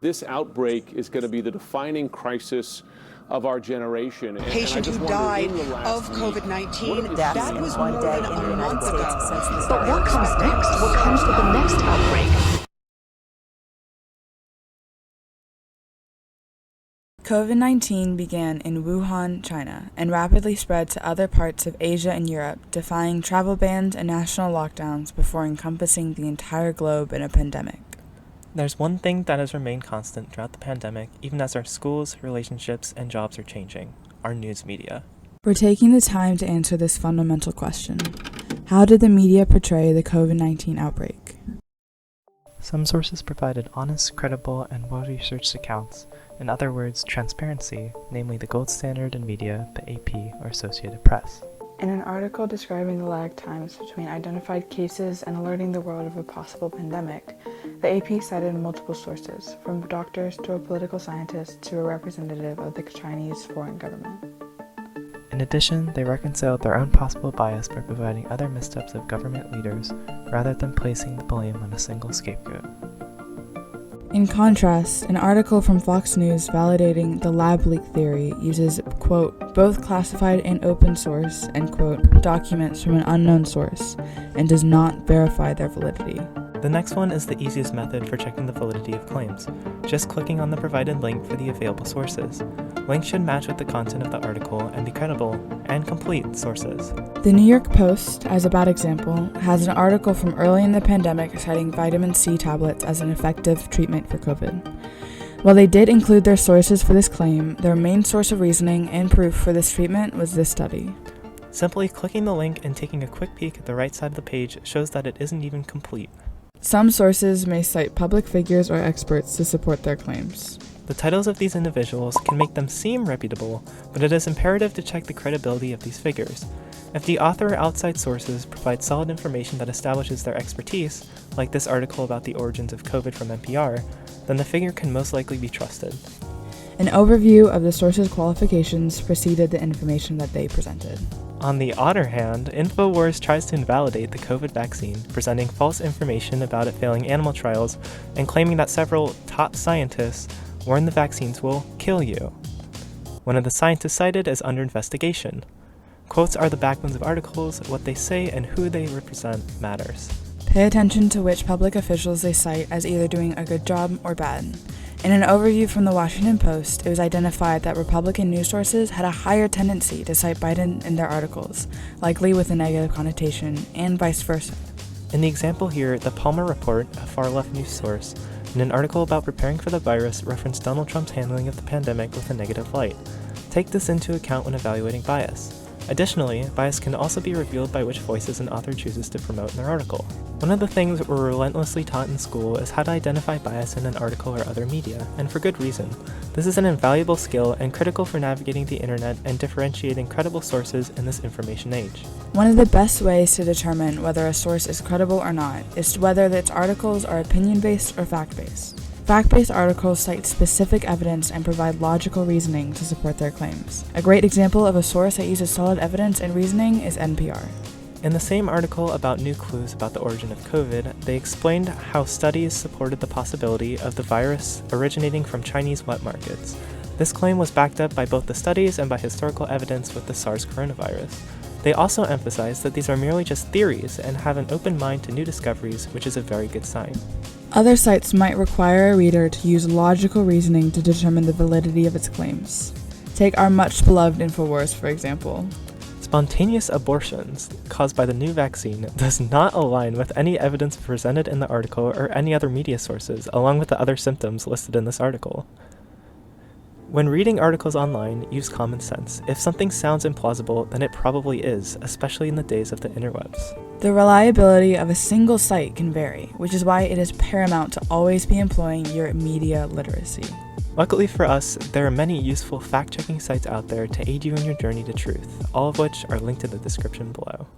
this outbreak is going to be the defining crisis of our generation. Patient who died of COVID-19. That was more than a month ago. But what comes next? What comes with the next outbreak? COVID-19 began in Wuhan, China, and rapidly spread to other parts of Asia and Europe, defying travel bans and national lockdowns before encompassing the entire globe in a pandemic. There's one thing that has remained constant throughout the pandemic, even as our schools, relationships, and jobs are changing: our news media. We're taking the time to answer this fundamental question. How did the media portray the COVID-19 outbreak? Some sources provided honest, credible, and well-researched accounts. In other words, transparency, namely the gold standard in media, the AP or Associated Press. In an article describing the lag times between identified cases and alerting the world of a possible pandemic, the AP cited multiple sources, from doctors to a political scientist to a representative of the Chinese foreign government. In addition, they reconciled their own possible bias by providing other missteps of government leaders rather than placing the blame on a single scapegoat. In contrast, an article from Fox News validating the lab leak theory uses, quote, both classified and open source, end quote, documents from an unknown source, and does not verify their validity. The next one is the easiest method for checking the validity of claims, just clicking on the provided link for the available sources. Links should match with the content of the article and be credible and complete sources. The New York Post, as a bad example, has an article from early in the pandemic citing vitamin C tablets as an effective treatment for COVID. While they did include their sources for this claim, their main source of reasoning and proof for this treatment was this study. Simply clicking the link and taking a quick peek at the right side of the page shows that it isn't even complete. Some sources may cite public figures or experts to support their claims. The titles of these individuals can make them seem reputable, but it is imperative to check the credibility of these figures. If the author or outside sources provide solid information that establishes their expertise, like this article about the origins of COVID from NPR, then the figure can most likely be trusted. An overview of the source's qualifications preceded the information that they presented. On the other hand, InfoWars tries to invalidate the COVID vaccine, presenting false information about it failing animal trials and claiming that several top scientists warn the vaccines will kill you. One of the scientists cited is under investigation. Quotes are the backbones of articles. What they say and who they represent matters. Pay attention to which public officials they cite as either doing a good job or bad. In an overview from the Washington Post, it was identified that Republican news sources had a higher tendency to cite Biden in their articles, likely with a negative connotation, and vice versa. In the example here, the Palmer Report, a far-left news source, in an article about preparing for the virus, referenced Donald Trump's handling of the pandemic with a negative light. Take this into account when evaluating bias. Additionally, bias can also be revealed by which voices an author chooses to promote in their article. One of the things that we're relentlessly taught in school is how to identify bias in an article or other media, and for good reason. This is an invaluable skill and critical for navigating the internet and differentiating credible sources in this information age. One of the best ways to determine whether a source is credible or not is whether its articles are opinion-based or fact-based. Fact-based articles cite specific evidence and provide logical reasoning to support their claims. A great example of a source that uses solid evidence and reasoning is NPR. In the same article about new clues about the origin of COVID, they explained how studies supported the possibility of the virus originating from Chinese wet markets. This claim was backed up by both the studies and by historical evidence with the SARS coronavirus. They also emphasized that these are merely just theories and have an open mind to new discoveries, which is a very good sign. Other sites might require a reader to use logical reasoning to determine the validity of its claims. Take our much-beloved InfoWars, for example. Spontaneous abortions caused by the new vaccine does not align with any evidence presented in the article or any other media sources, along with the other symptoms listed in this article. When reading articles online, use common sense. If something sounds implausible, then it probably is, especially in the days of the interwebs. The reliability of a single site can vary, which is why it is paramount to always be employing your media literacy. Luckily for us, there are many useful fact-checking sites out there to aid you in your journey to truth, all of which are linked in the description below.